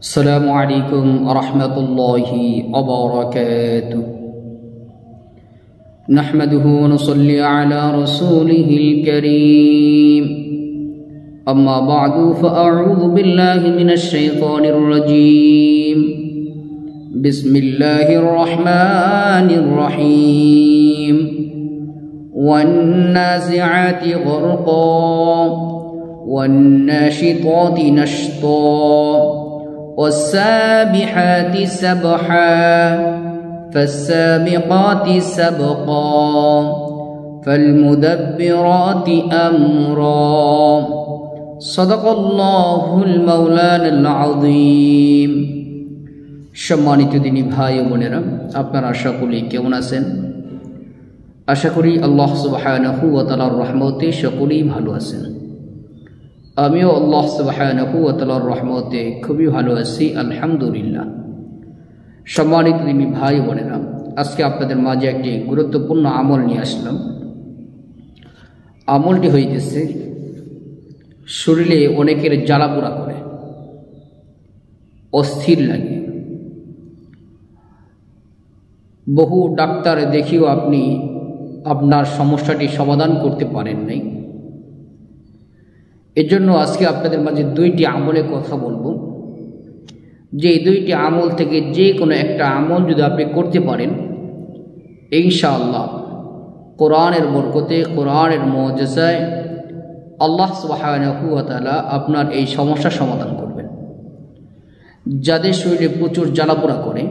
السلام عليكم ورحمة الله وبركاته. نحمده ونصلي على رسوله الكريم. أما بعد فأعوذ بالله من الشيطان الرجيم. بسم الله الرحمن الرحيم. والنازعات غرقا والناشطات نشطا والسابحات سبحا فالسابقات سبقا فالمدبرات أمرا صدق الله المولانا العظيم. সম্মানিত দিনী ভাই ও বোনেরা, আপনারা সকলেই কেমন আছেন? আশা করি আল্লাহ সুবহানাহু ওয়া তাআলার রহমতে সকলেই ভালো আছেন। আমিও আল্লাহ সুবহানাহু ওয়া তাআলার রহমতে খুবই ভালো আছি, আলহামদুলিল্লাহ। সম্মানিত দিনী ভাই বোনেরা, আজকে আপনাদের মাঝে একটি গুরুত্বপূর্ণ আমল নিয়ে আসলাম। আমলটি হইতেছে, শরীরে অনেকের জ্বালাপোড়া করে, অস্থির লাগে। বহু ডাক্তার দেখিও আপনি আপনার সমস্যাটি সমাধান করতে পারেন নাই। এজন্য আজকে আপনাদের মাঝে দুইটি আমলের কথা বলবো, যে দুইটি আমল থেকে যে কোনো একটা আমল যদি আপনি করতে পারেন, ইনশাআল্লাহ কোরআনের বরকতে, কোরআনের মুআজিজায় আল্লাহ সুবহানাহু ওয়া তাআলা আপনার এই সমস্যা সমাধান করবেন। যাদের শরীরে প্রচুর জ্বালাপোড়া করে,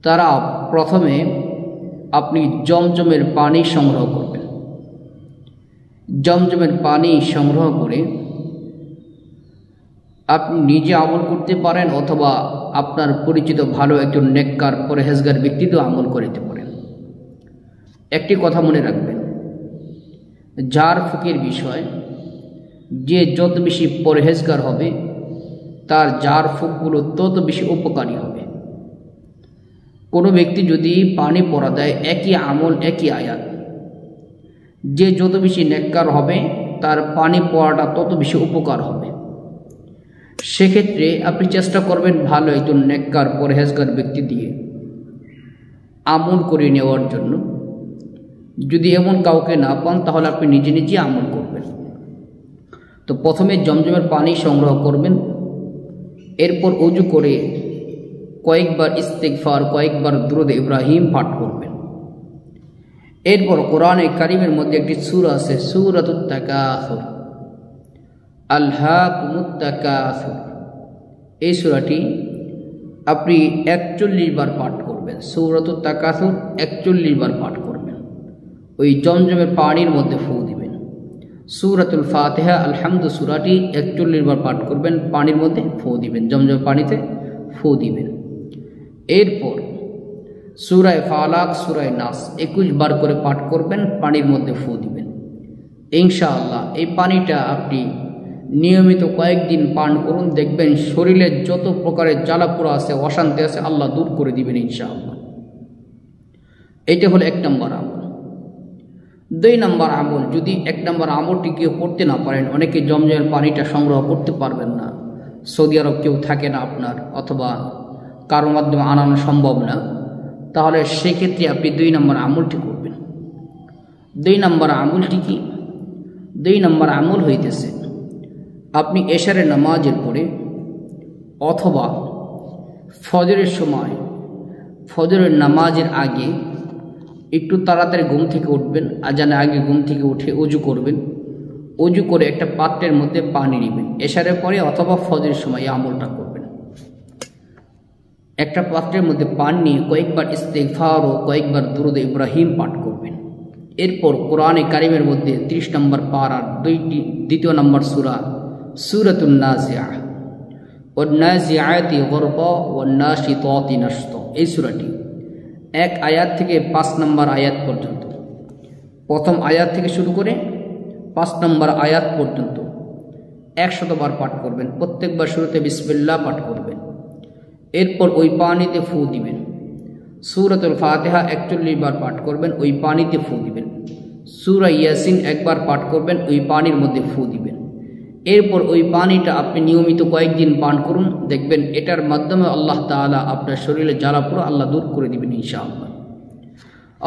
তারা প্রথমে আপনি জমজমের পানি সংগ্রহ করবেন। জমজমের পানি সংগ্রহ করে আপনি নিজে আমল করতে পারেন, অথবা আপনার পরিচিত ভালো একজন নেককার পরহেজগার ব্যক্তিও আমল করিতে পারেন। একটি কথা মনে রাখবেন, ঝাড় ফুঁকের বিষয়, যে যত বেশি পরহেজগার হবে তার ঝাড় ফুঁকগুলো তত বেশি উপকারী হবে। কোনো ব্যক্তি যদি পানি পড়া দেয়, একই আমল একই আয়াত, যে যত বেশি নেককার হবে তার পানি পড়াটা তত বেশি উপকার হবে। সেক্ষেত্রে আপনি চেষ্টা করবেন ভালো একজন নেককার পরহেজগার ব্যক্তি দিয়ে আমল করে নেওয়ার জন্য। যদি এমন কাউকে না পান, তাহলে আপনি নিজে নিজে আমল করবেন। তো প্রথমে জমজমের পানি সংগ্রহ করবেন, এরপর ওযু করে কয়েকবার ইস্তিগফার, কয়েকবার দুরূদ ইব্রাহিম পাঠ করবেন। এরপর কোরআনে কারিমের মধ্যে একটি সূরা আছে, সূরাতুত তাকাসুর, আলহাকুমুত তাকাসুর। এই সূরাটি আপনি 41 বার পাঠ করবেন। সূরাতুত তাকাসুর 41 বার পাঠ করবেন। ওই জমজমের পানির মধ্যে ফু দিবেন। সূরাতুল ফাতিহা আলহামদু সূরাটি 41 বার পাঠ করবেন, পানির মধ্যে ফু দিবেন, জমজমের পানিতে ফু দিবেন। এরপর সূরায়ে ফালাক, সূরায়ে নাস 21 বার করে পাঠ করবেন, পানির মধ্যে ফু দিবেন। ইনশাআল্লাহ এই পানিটা আপনি নিয়মিত কয়েকদিন পান করুন, দেখবেন শরীরে যত প্রকারের জ্বালাপোড়া আছে, অশান্তি আছে, আল্লাহ দূর করে দিবেন ইনশাআল্লাহ। এইটা হলো 1 নম্বর আমল। 2 নম্বর আমল, যদি 1 নম্বর আমলটি কেউ করতে না পারেন, অনেকে জমজমের পানিটা সংগ্রহ করতে পারবেন না, সৌদি আরব কেউ থাকে না আপনার, অথবা কারোর মাধ্যমে আনানো সম্ভব না, তাহলে সেক্ষেত্রে আপনি 2 নম্বর আমলটি করবেন। 2 নম্বর আমলটি কি? 2 নম্বর আমল হইতেছে, আপনি এশারের নামাজের পরে অথবা ফজরের সময়, ফজরের নামাজের আগে একটু তাড়াতাড়ি ঘুম থেকে উঠবেন, আজানের আগে ঘুম থেকে উঠে ওযু করবেন। ওযু করে একটা পাত্রের মধ্যে পানি নেবেন, এশারের পরে অথবা ফজরের সময় এই আমলটা করবেন। একটা পাত্রের মধ্যে পানি নিয়ে কয়েকবার ইস্তিগফার ও কয়েকবার দুরূদ ইব্রাহিম পাঠ করবেন। এরপর কোরআনে কারিমের মধ্যে 30 নম্বর পারার 2 নম্বর সূরা, সূরাতুন নাজিআহ, ওয়ান নাজিআতি গরকা ওয়ান নাশিতাতি নাশতা, এই সূরাটি 1 আয়াত থেকে 5 নম্বর আয়াত পর্যন্ত, প্রথম আয়াত থেকে শুরু করে 5 নম্বর আয়াত পর্যন্ত 100 বার পাঠ করবেন। প্রত্যেকবার শুরুতে বিসমিল্লাহ পাঠ করবেন। এরপর ওই পানিতে ফু দিবেন। সূরাতুল ফাতিহা 41 বার পাঠ করবেন, ওই পানিতে ফু দিবেন। সূরা ইয়াসিন 1 বার পাঠ করবেন, ওই পানির মধ্যে ফু দিবেন। এরপর ওই পানিটা আপনি নিয়মিত কয়েকদিন পান করুন, দেখবেন এটার মাধ্যমে আল্লাহ তাআলা আপনার শরীরে জ্বালা পোড়া আল্লাহ দূর করে দিবেন ইনশাআল্লাহ।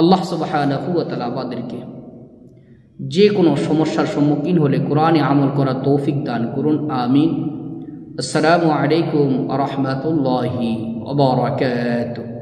আল্লাহ সুবহানাহু ওয়া তাআলা আমাদেরকে যে কোনো সমস্যার সম্মুখীন হলে কোরআনে আমল করার তৌফিক দান করুন, আমিন। আসসালামু আলাইকুম ওয়া রাহমাতুল্লাহি ওয়া বারাকাতুহু।